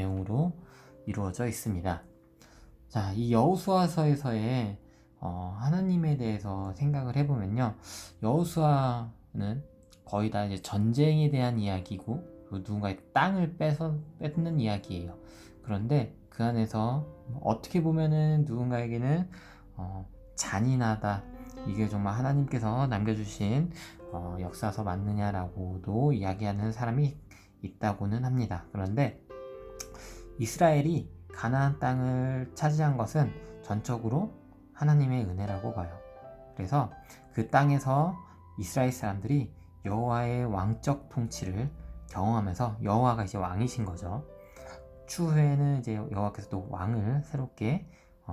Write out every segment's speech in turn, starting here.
내용으로 이루어져 있습니다. 자, 이 여호수아서에서의 하나님에 대해서 생각을 해보면요, 여호수아는 거의 다 이제 전쟁에 대한 이야기고 누군가의 땅을 뺏는 이야기예요. 그런데 그 안에서 어떻게 보면은 누군가에게는 잔인하다, 이게 정말 하나님께서 남겨주신 역사서 맞느냐라고도 이야기하는 사람이 있다고는 합니다. 그런데 이스라엘이 가나안 땅을 차지한 것은 전적으로 하나님의 은혜라고 봐요. 그래서 그 땅에서 이스라엘 사람들이 여호와의 왕적 통치를 경험하면서, 여호와가 이제 왕이신 거죠. 추후에는 이제 여호와께서 또 왕을 새롭게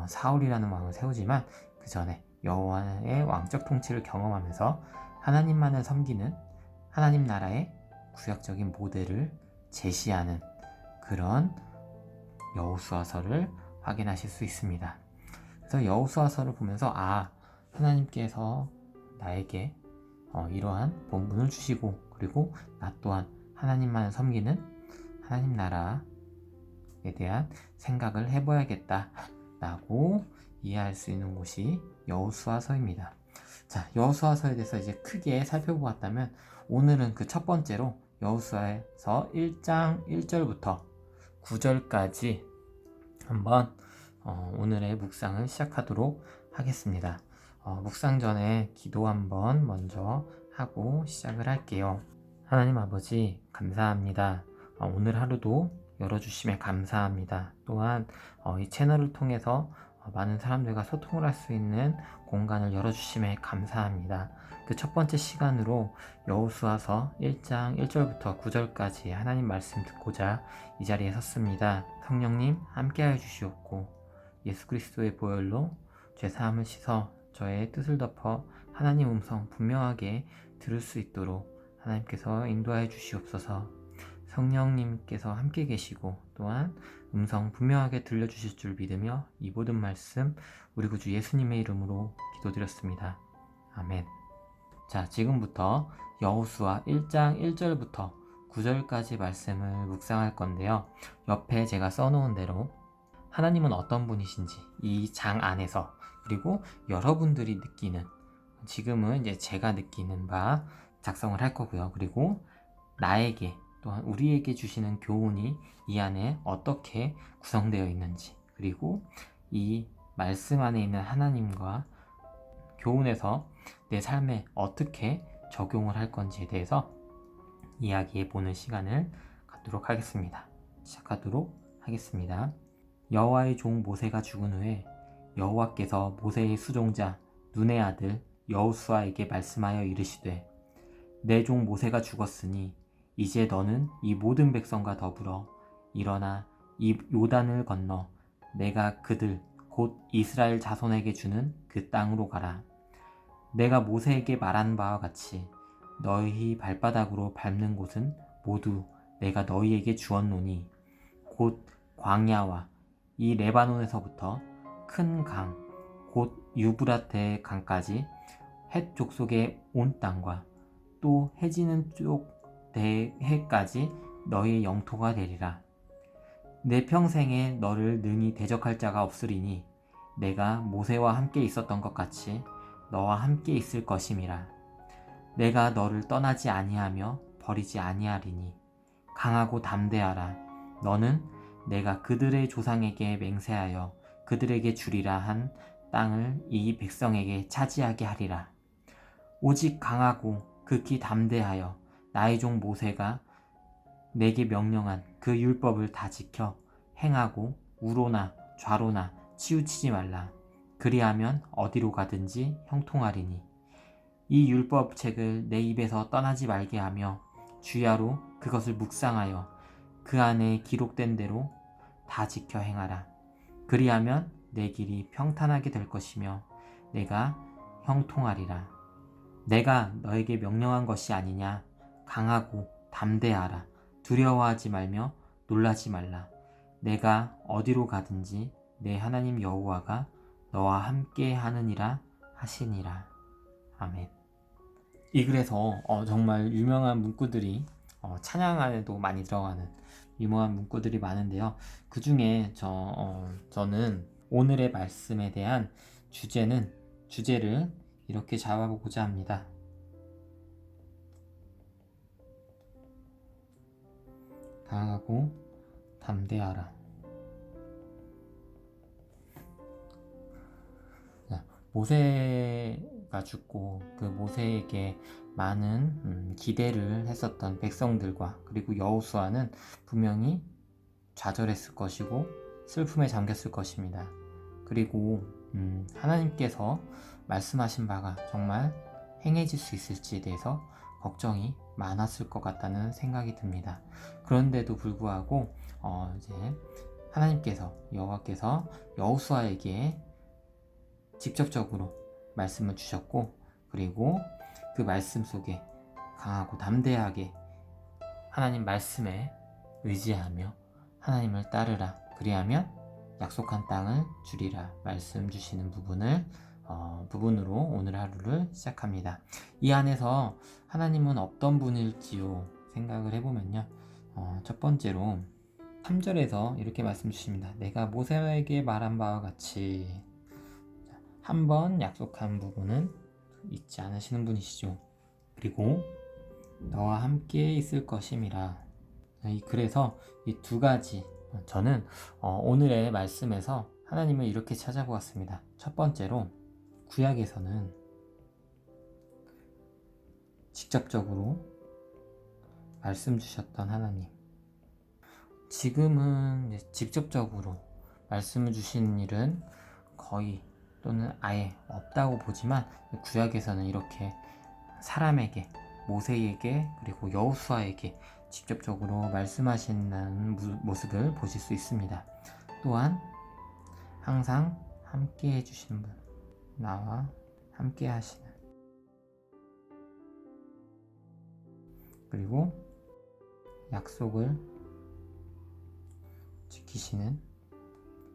사울이라는 왕을 세우지만 그 전에 여호와의 왕적 통치를 경험하면서 하나님만을 섬기는 하나님 나라의 구약적인 모델을 제시하는 그런 여호수아서를 확인하실 수 있습니다. 그래서 여호수아서를 보면서 하나님께서 나에게 이러한 본분을 주시고, 그리고 나 또한 하나님만을 섬기는 하나님 나라에 대한 생각을 해봐야겠다 라고 이해할 수 있는 곳이 여호수아서입니다. 자, 여호수아서에 대해서 이제 크게 살펴보았다면, 오늘은 그 첫 번째로 여호수아서 1장 1절부터 9절까지 한번 오늘의 묵상을 시작하도록 하겠습니다. 묵상 전에 기도 한번 먼저 하고 시작을 할게요. 하나님 아버지, 감사합니다. 오늘 하루도 열어주심에 감사합니다. 또한 이 채널을 통해서 많은 사람들과 소통을 할 수 있는 공간을 열어주심에 감사합니다. 그 첫 번째 시간으로 여호수아서 1장 1절부터 9절까지 하나님 말씀 듣고자 이 자리에 섰습니다. 성령님 함께하여 주시옵고, 예수 그리스도의 보혈로 죄사함을 씻어 저의 뜻을 덮어 하나님 음성 분명하게 들을 수 있도록 하나님께서 인도하여 주시옵소서. 성령님께서 함께 계시고 또한 음성 분명하게 들려주실 줄 믿으며 이 모든 말씀 우리 구주 예수님의 이름으로 기도드렸습니다. 아멘. 자, 지금부터 여호수아 1장 1절부터 9절까지 말씀을 묵상할 건데요. 옆에 제가 써놓은 대로 하나님은 어떤 분이신지 이 장 안에서, 그리고 여러분들이 느끼는, 지금은 이제 제가 느끼는 바 작성을 할 거고요. 그리고 나에게 또한 우리에게 주시는 교훈이 이 안에 어떻게 구성되어 있는지, 그리고 이 말씀 안에 있는 하나님과 교훈에서 내 삶에 어떻게 적용을 할 건지에 대해서 이야기해 보는 시간을 갖도록 하겠습니다. 시작하도록 하겠습니다. 여호와의 종 모세가 죽은 후에 여호와께서 모세의 수종자 눈의 아들 여호수아에게 말씀하여 이르시되, 내 종 모세가 죽었으니 이제 너는 이 모든 백성과 더불어 일어나 이 요단을 건너 내가 그들 곧 이스라엘 자손에게 주는 그 땅으로 가라. 내가 모세에게 말한 바와 같이 너희 발바닥으로 밟는 곳은 모두 내가 너희에게 주었노니, 곧 광야와 이 레바논에서부터 큰 강, 곧 유브라테 강까지 헷 족속의 온 땅과 또 해지는 쪽 대해까지 너희의 영토가 되리라. 내 평생에 너를 능히 대적할 자가 없으리니 내가 모세와 함께 있었던 것 같이 너와 함께 있을 것임이라. 내가 너를 떠나지 아니하며 버리지 아니하리니 강하고 담대하라. 너는 내가 그들의 조상에게 맹세하여 그들에게 주리라 한 땅을 이 백성에게 차지하게 하리라. 오직 강하고 극히 담대하여 나의 종 모세가 내게 명령한 그 율법을 다 지켜 행하고 우로나 좌로나 치우치지 말라. 그리하면 어디로 가든지 형통하리니, 이 율법책을 내 입에서 떠나지 말게 하며 주야로 그것을 묵상하여 그 안에 기록된 대로 다 지켜 행하라. 그리하면 내 길이 평탄하게 될 것이며 내가 형통하리라. 내가 너에게 명령한 것이 아니냐. 강하고 담대하라. 두려워하지 말며 놀라지 말라. 내가 어디로 가든지 내 하나님 여호와가 너와 함께 하느니라 하시니라. 아멘. 이 글에서 정말 유명한 문구들이 찬양 안에도 많이 들어가는 미모한 문구들이 많은데요. 그 중에 저는 오늘의 말씀에 대한 주제를 이렇게 잡아보고자 합니다. 강하고 담대하라. 모세가 죽고 그 모세에게 많은 기대를 했었던 백성들과 그리고 여호수아는 분명히 좌절했을 것이고 슬픔에 잠겼을 것입니다. 그리고 하나님께서 말씀하신 바가 정말 행해질 수 있을지에 대해서 걱정이 많았을 것 같다는 생각이 듭니다. 그런데도 불구하고 이제 여호와께서 여호수아에게 직접적으로 말씀을 주셨고, 그리고 그 말씀 속에 강하고 담대하게 하나님 말씀에 의지하며 하나님을 따르라, 그리하면 약속한 땅을 주리라 말씀 주시는 부분으로 오늘 하루를 시작합니다. 이 안에서 하나님은 어떤 분일지요 생각을 해보면요, 첫 번째로 3절에서 이렇게 말씀 주십니다. 내가 모세에게 말한 바와 같이. 한번 약속한 부분은 잊지 않으시는 분이시죠. 그리고 너와 함께 있을 것임이라. 그래서 이 두 가지, 저는 오늘의 말씀에서 하나님을 이렇게 찾아보았습니다. 첫 번째로 구약에서는 직접적으로 말씀 주셨던 하나님, 지금은 직접적으로 말씀을 주시는 일은 거의 또는 아예 없다고 보지만, 구약에서는 이렇게 사람에게, 모세에게 그리고 여호수아에게 직접적으로 말씀하시는 모습을 보실 수 있습니다. 또한 항상 함께 해주시는 분, 나와 함께 하시는, 그리고 약속을 지키시는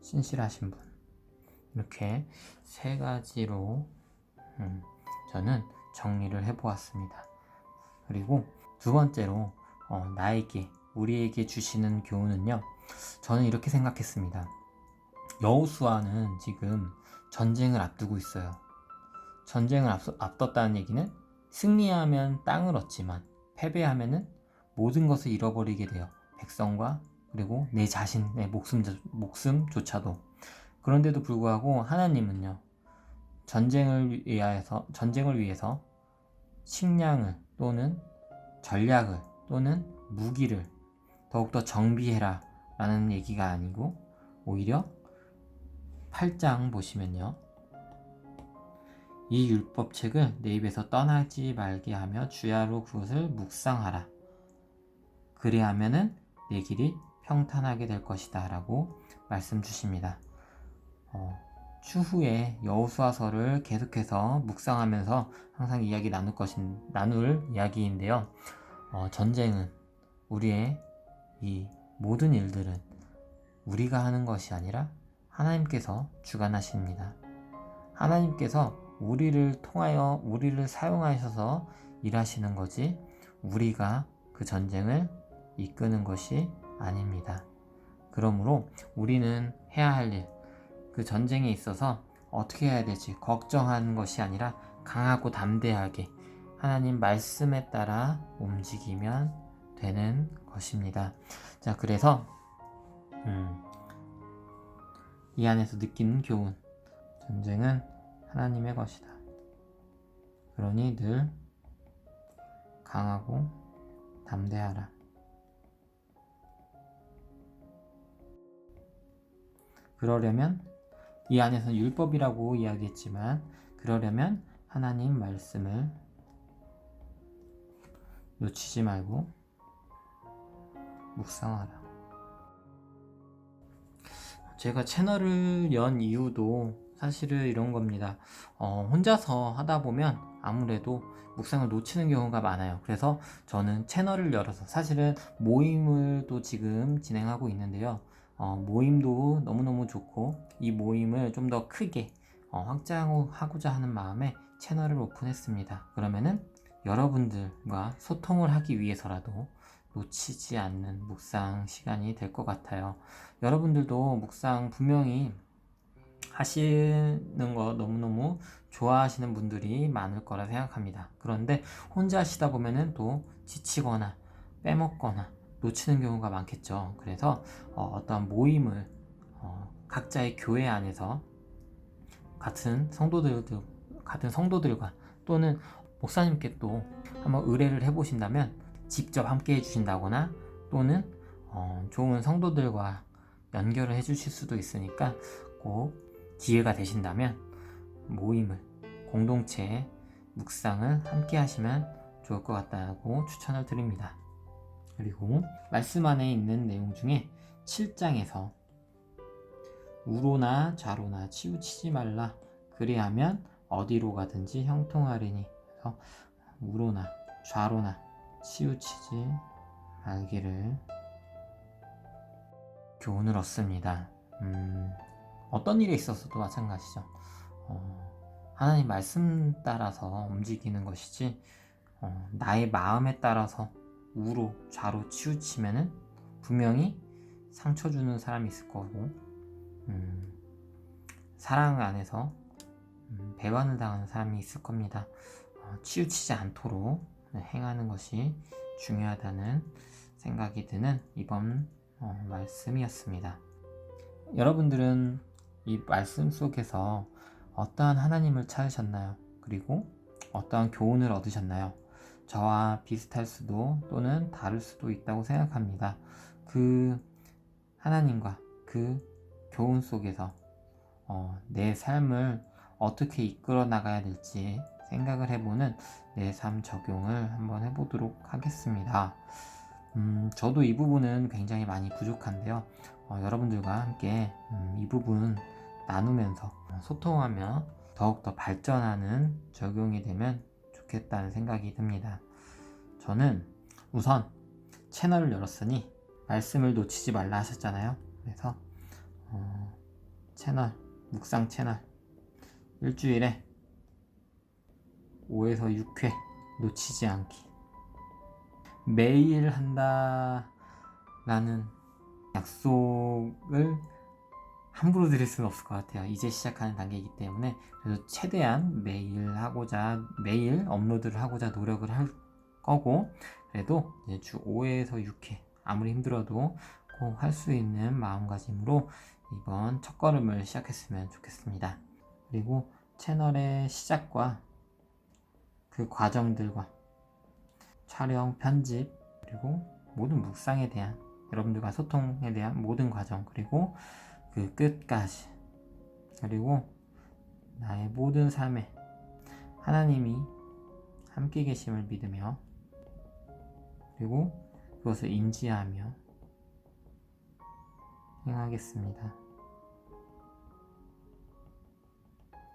신실하신 분, 이렇게 세 가지로 저는 정리를 해보았습니다. 그리고 두 번째로 우리에게 주시는 교훈은요, 저는 이렇게 생각했습니다. 여호수아는 지금 전쟁을 앞두고 있어요. 전쟁을 앞뒀다는 얘기는 승리하면 땅을 얻지만 패배하면은 모든 것을 잃어버리게 돼요. 백성과 그리고 내 자신의 목숨조차도. 그런데도 불구하고 하나님은요, 전쟁을 위해서 식량을 또는 전략을 또는 무기를 더욱더 정비해라 라는 얘기가 아니고, 오히려 8장 보시면요, 이 율법책을 내 입에서 떠나지 말게 하며 주야로 그것을 묵상하라. 그리하면은 내 길이 평탄하게 될 것이다 라고 말씀 주십니다. 추후에 여호수아서를 계속해서 묵상하면서 항상 이야기 나눌 이야기인데요. 전쟁은, 우리의 이 모든 일들은 우리가 하는 것이 아니라 하나님께서 주관하십니다. 하나님께서 우리를 통하여, 우리를 사용하셔서 일하시는 거지, 우리가 그 전쟁을 이끄는 것이 아닙니다. 그러므로 우리는 해야 할 일, 그 전쟁에 있어서 어떻게 해야 될지 걱정하는 것이 아니라 강하고 담대하게 하나님 말씀에 따라 움직이면 되는 것입니다. 자, 그래서 이 안에서 느끼는 교훈, 전쟁은 하나님의 것이다. 그러니 늘 강하고 담대하라. 그러려면, 이 안에서는 율법이라고 이야기했지만, 그러려면 하나님 말씀을 놓치지 말고 묵상하라. 제가 채널을 연 이유도 사실은 이런 겁니다. 혼자서 하다 보면 아무래도 묵상을 놓치는 경우가 많아요. 그래서 저는 채널을 열어서, 사실은 모임을 또 지금 진행하고 있는데요. 모임도 너무너무 좋고, 이 모임을 좀 더 크게 확장하고자 하는 마음에 채널을 오픈했습니다. 그러면은 여러분들과 소통을 하기 위해서라도 놓치지 않는 묵상 시간이 될 것 같아요. 여러분들도 묵상 분명히 하시는 거 너무너무 좋아하시는 분들이 많을 거라 생각합니다. 그런데 혼자 하시다 보면은 또 지치거나 빼먹거나 놓치는 경우가 많겠죠. 그래서 어떠한 모임을 각자의 교회 안에서 같은 성도들과 또는 목사님께 또 한번 의뢰를 해보신다면 직접 함께 해주신다거나 또는 좋은 성도들과 연결을 해주실 수도 있으니까 꼭 기회가 되신다면 모임을, 공동체의 묵상을 함께 하시면 좋을 것 같다고 추천을 드립니다. 그리고 말씀 안에 있는 내용 중에 7장에서 우로나 좌로나 치우치지 말라 그리하면 어디로 가든지 형통하리니, 그래서 우로나 좌로나 치우치지 말기를 교훈을 얻습니다. 어떤 일에 있어서도 마찬가지죠. 하나님 말씀 따라서 움직이는 것이지 나의 마음에 따라서 우로 좌로 치우치면은 분명히 상처 주는 사람이 있을 거고 사랑 안에서 배반을 당하는 사람이 있을 겁니다. 치우치지 않도록 행하는 것이 중요하다는 생각이 드는 이번 말씀이었습니다. 여러분들은 이 말씀 속에서 어떠한 하나님을 찾으셨나요? 그리고 어떠한 교훈을 얻으셨나요? 저와 비슷할 수도 또는 다를 수도 있다고 생각합니다. 그 하나님과 그 교훈 속에서 내 삶을 어떻게 이끌어 나가야 될지 생각을 해보는 내 삶 적용을 한번 해보도록 하겠습니다. 저도 이 부분은 굉장히 많이 부족한데요. 여러분들과 함께 이 부분 나누면서 소통하며 더욱더 발전하는 적용이 되면 좋겠다는 생각이 듭니다. 저는 우선 채널을 열었으니 말씀을 놓치지 말라 하셨잖아요. 그래서 묵상 채널 일주일에 5에서 6회 놓치지 않기, 매일 한다라는 약속을 함부로 드릴 수는 없을 것 같아요. 이제 시작하는 단계이기 때문에. 그래서 최대한 매일 업로드를 하고자 노력을 할 거고, 그래도 이제 주 5에서 6회 아무리 힘들어도 꼭 할 수 있는 마음가짐으로 이번 첫걸음을 시작했으면 좋겠습니다. 그리고 채널의 시작과 그 과정들과 촬영, 편집, 그리고 모든 묵상에 대한 여러분들과 소통에 대한 모든 과정, 그리고 그 끝까지, 그리고 나의 모든 삶에 하나님이 함께 계심을 믿으며, 그리고 그것을 인지하며 행하겠습니다.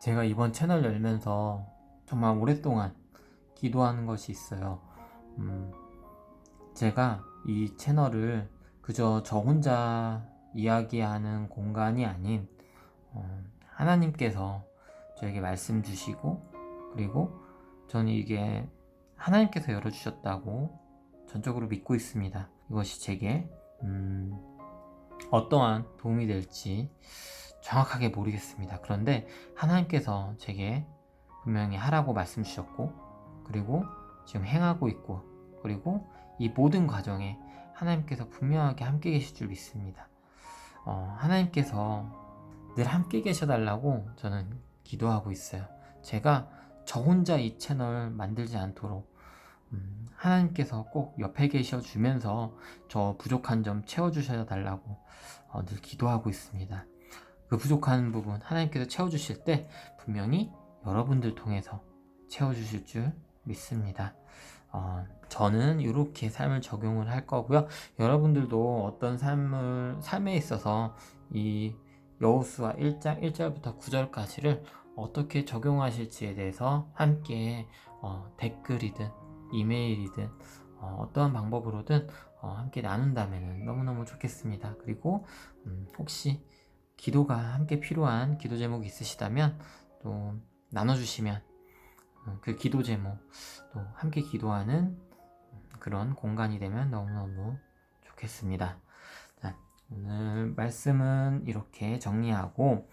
제가 이번 채널 열면서 정말 오랫동안 기도하는 것이 있어요. 제가 이 채널을 그저 저 혼자 이야기하는 공간이 아닌 하나님께서 저에게 말씀 주시고, 그리고 저는 이게 하나님께서 열어주셨다고 전적으로 믿고 있습니다. 이것이 제게 어떠한 도움이 될지 정확하게 모르겠습니다. 그런데 하나님께서 제게 분명히 하라고 말씀 주셨고, 그리고 지금 행하고 있고, 그리고 이 모든 과정에 하나님께서 분명하게 함께 계실 줄 믿습니다. 하나님께서 늘 함께 계셔달라고 저는 기도하고 있어요. 제가 저 혼자 이 채널 만들지 않도록 하나님께서 꼭 옆에 계셔주면서 저 부족한 점 채워주셔야 달라고 늘 기도하고 있습니다. 그 부족한 부분 하나님께서 채워주실 때 분명히 여러분들 통해서 채워주실 줄 믿습니다. 저는 이렇게 삶을 적용을 할 거고요. 여러분들도 어떤 삶에 있어서 이 여호수아 1장 1절부터 9절까지를 어떻게 적용하실지에 대해서 함께 댓글이든 이메일이든 어떠한 방법으로든 함께 나눈다면 너무너무 좋겠습니다. 그리고 혹시 기도가 함께 필요한 기도 제목이 있으시다면 또 나눠주시면 그 기도 제목 또 함께 기도하는 그런 공간이 되면 너무너무 좋겠습니다. 자, 오늘 말씀은 이렇게 정리하고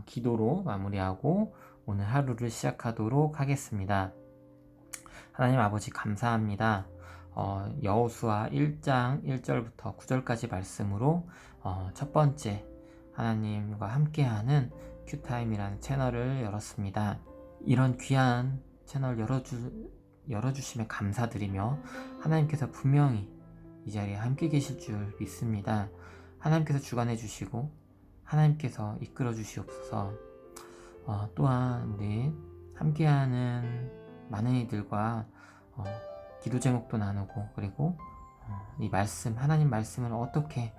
기도로 마무리하고 오늘 하루를 시작하도록 하겠습니다. 하나님 아버지 감사합니다. 여호수아 1장 1절부터 9절까지 말씀으로 첫 번째 하나님과 함께하는 큐타임이라는 채널을 열었습니다. 이런 귀한 채널 열어주심에 감사드리며 하나님께서 분명히 이 자리에 함께 계실 줄 믿습니다. 하나님께서 주관해 주시고 하나님께서 이끌어 주시옵소서. 또한 우리 함께하는 많은 이들과 기도 제목도 나누고 그리고 이 말씀 하나님 말씀을 어떻게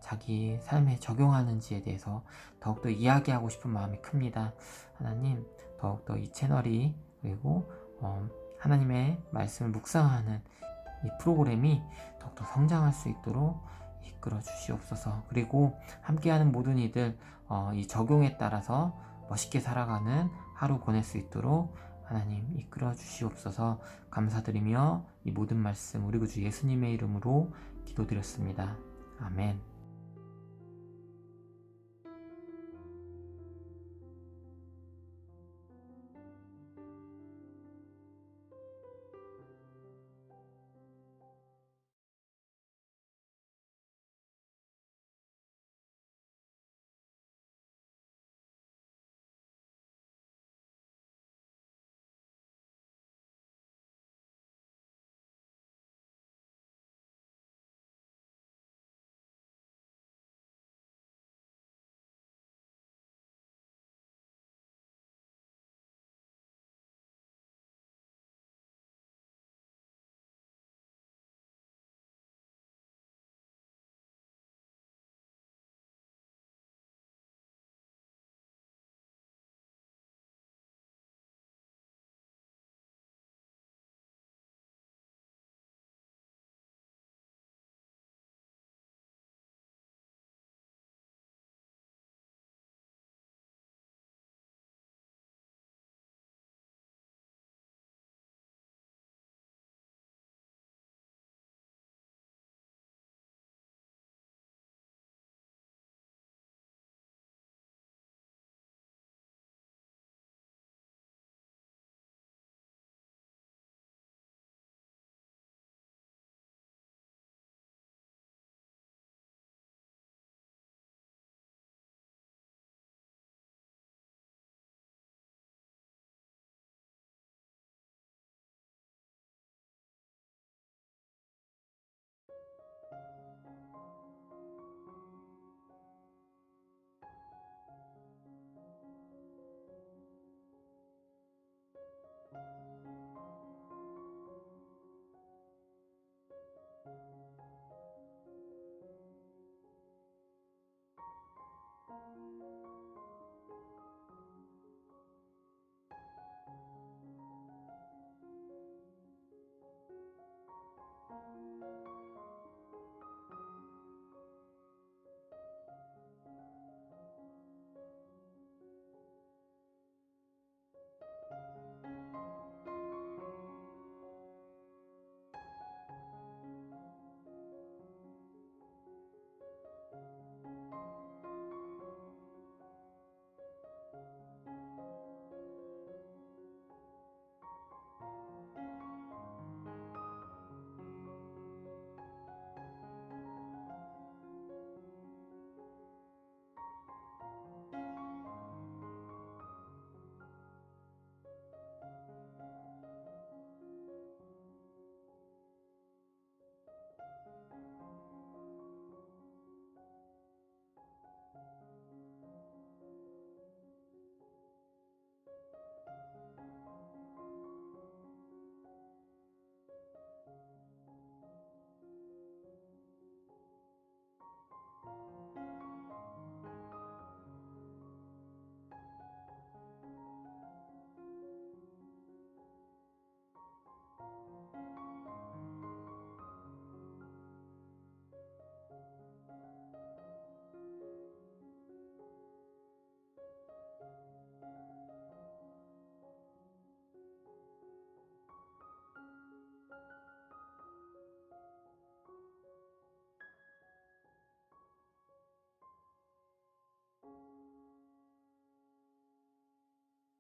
자기 삶에 적용하는지에 대해서 더욱더 이야기하고 싶은 마음이 큽니다. 하나님 더욱더 이 채널이 그리고 하나님의 말씀을 묵상하는 이 프로그램이 더욱더 성장할 수 있도록 이끌어 주시옵소서. 그리고 함께하는 모든 이들 이 적용에 따라서 멋있게 살아가는 하루 보낼 수 있도록 하나님 이끌어 주시옵소서. 감사드리며 이 모든 말씀 우리 구주 예수님의 이름으로 기도드렸습니다. 아멘.